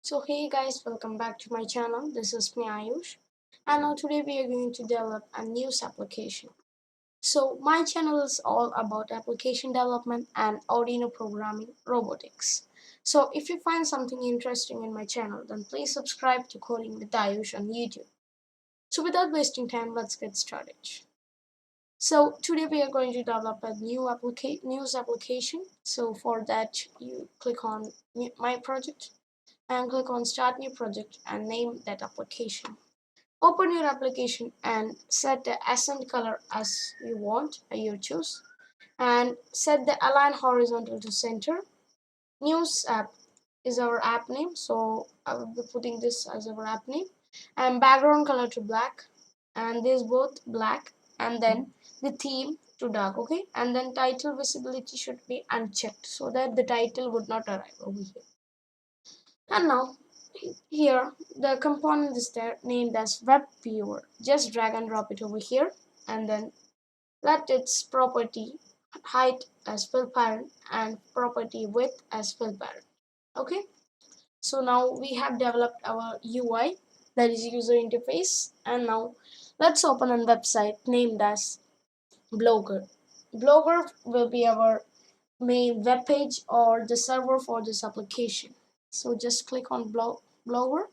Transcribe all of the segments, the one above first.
So hey guys, welcome back to my channel. This is me Ayush, and now today we are going to develop a news application. So my channel is all about application development and Arduino programming robotics. So if you find something interesting in my channel, then please subscribe to Coding with Ayush on YouTube. So without wasting time, let's get started. So today we are going to develop a news application. So for that you click on my project and click on start new project and name that application. Open your application and set the accent color as you want, you choose, and set the align horizontal to center. News app is our app name, so I will be putting this as our app name, and background color to black, and this both black, and then the theme to dark. Okay, and then title visibility should be unchecked so that the title would not arrive over here. And now here the component is there named as web viewer. Just drag and drop it over here and then let its property height as fill parent and property width as fill parent. Okay, so now we have developed our UI, that is user interface, and now let's open a website named as Blogger. Blogger will be our main web page or the server for this application. So just click on Blogger,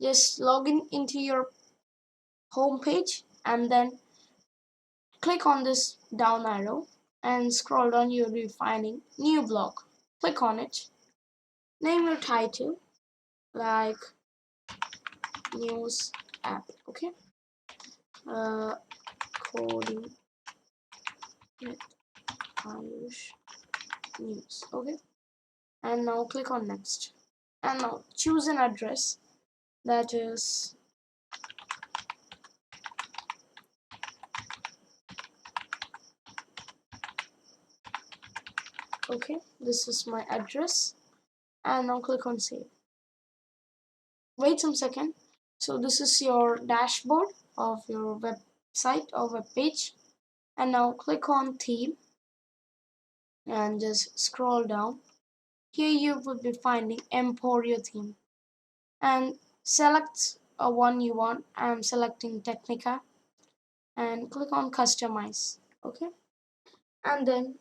just log in into your home page and then click on this down arrow and scroll down. You'll be finding new blog. Click on it, name your title like news app. Okay, uh, coding with Ayush news. Okay, and now click on next and now choose an address that is okay, this is my address, and now click on save. Wait some second. So this is your dashboard of your website or web page, and now click on theme and just scroll down. Here you will be finding Emporio theme and select a one you want. I'm selecting Technica and click on customize. Okay, and then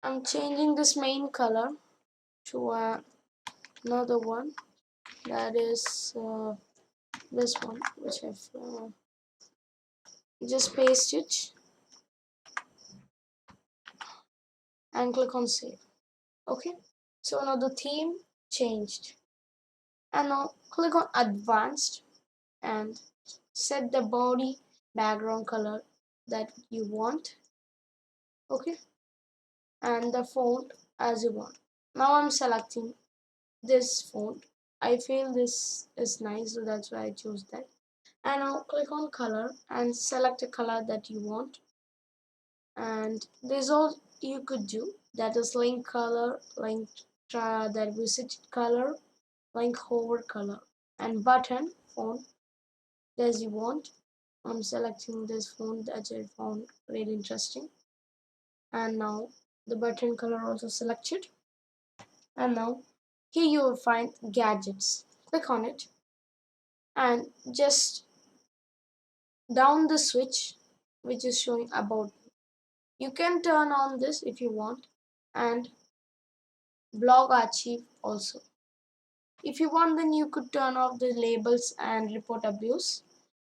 I'm changing this main color to another one, that is this one, which I've just paste it and click on save. Okay, so now the theme changed, and now click on advanced and set the body background color that you want. Okay, and the font as you want. Now I'm selecting this font. I feel this is nice, so that's why I choose that. And now click on color and select a color that you want, and there's all you could do, that is link color, link that visit color, link hover color, and button font as you want. I'm selecting this font that I found really interesting, and now the button color also selected. And now here you will find gadgets. Click on it and just down the switch which is showing about. You can turn on this if you want, and blog archive also. If you want, then you could turn off the labels and report abuse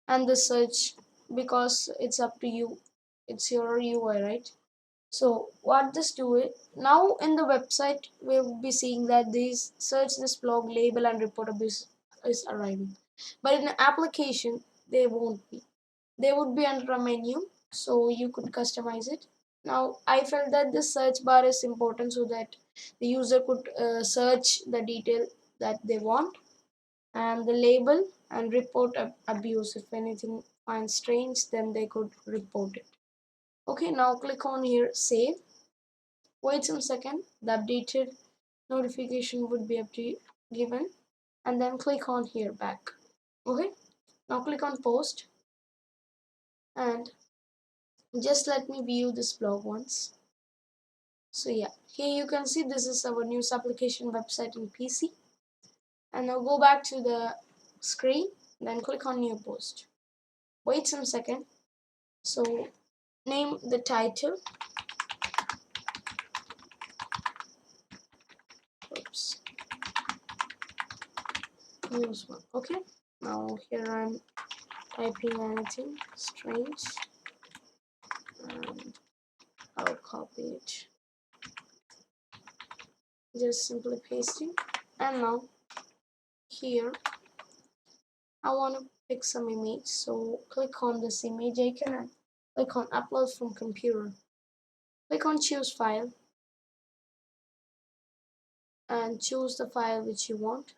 and the search, because it's up to you. It's your UI, right? So what this do it now in the website, we'll be seeing that these search this blog label and report abuse is arriving, but in the application they won't be. They would be under a menu, so you could customize it. Now I felt that this search bar is important so that the user could search the detail that they want, and the label and report abuse. If anything finds strange, then they could report it. Okay, now click on here save. Wait some second, the updated notification would be given, and then click on here back. Okay, now click on post and just let me view this blog once. So yeah, here you can see this is our news application website in PC. And now go back to the screen, then click on new post. Wait some second. So name the title. Oops. News one. Okay. Now here I'm typing anything strange and I'll copy it. Just simply pasting. And now here I want to pick some image, so click on this image icon and click on upload from computer. Click on choose file and choose the file which you want.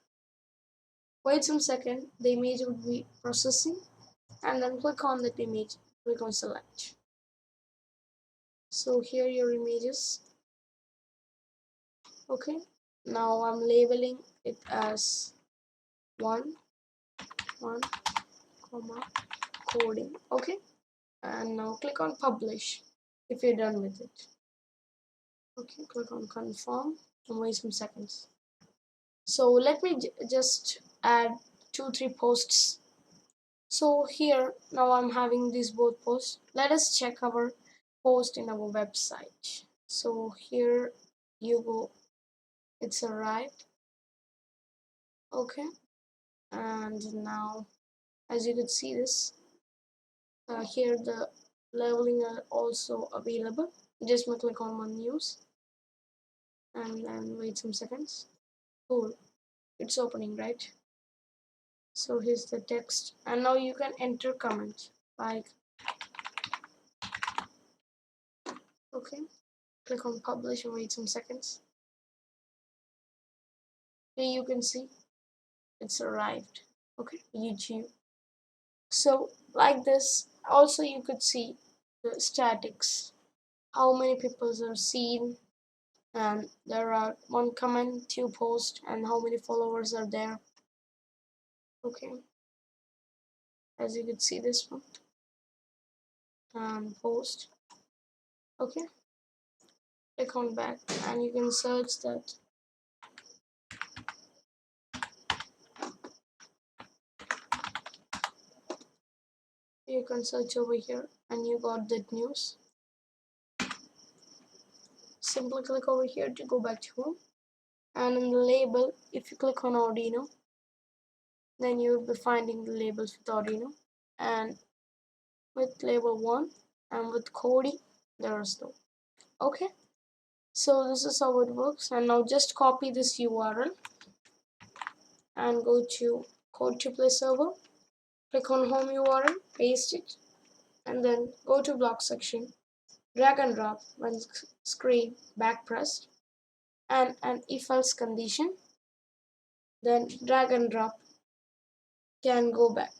Wait some second, the image will be processing, and then click on that image, click on select. So here your images. Okay, now I'm labeling it as 1 comma coding. Okay, and now click on publish if you're done with it. Okay, click on confirm and wait some seconds. So let me just add 2-3 posts. So here now I'm having these both posts. Let us check our post in our website. So here you go, it's arrived. Okay, and now as you could see this, here the leveling are also available. Just click on one news and then wait some seconds. Cool, it's opening, right? So here's the text, and now you can enter comments like, okay, click on publish and wait some seconds. Here you can see it's arrived. Okay, YouTube. So like this, also you could see the statics, how many people are seen, and there are 1 comment, 2 posts, and how many followers are there. Okay, as you could see this one and post. Okay, click on back and you can search that. You can search over here and you got that news. Simply click over here to go back to home, and in the label, if you click on Arduino, then you will be finding the labels with Arduino, and with label 1 and with Cody there is no. Okay, so this is how it works. And now just copy this URL and go to code to play server, click on home URL, paste it, and then go to block section, drag and drop when screen back pressed, and an if else condition, then drag and drop can go back.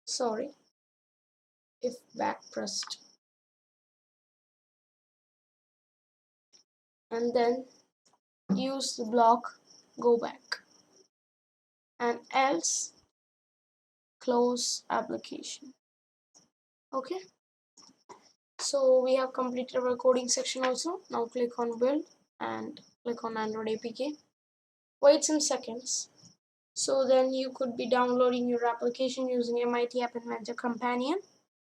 Sorry, if back pressed, and then use the block go back, and else close application. Okay, so we have completed our coding section also. Now click on build and click on Android APK. Wait some seconds. So then you could be downloading your application using MIT App Inventor Companion,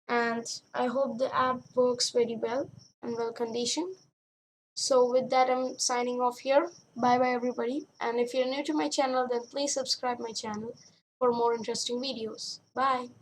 and I hope the app works very well and well conditioned. So with that, I'm signing off here. Bye bye everybody, and if you're new to my channel, then please subscribe my channel for more interesting videos. Bye.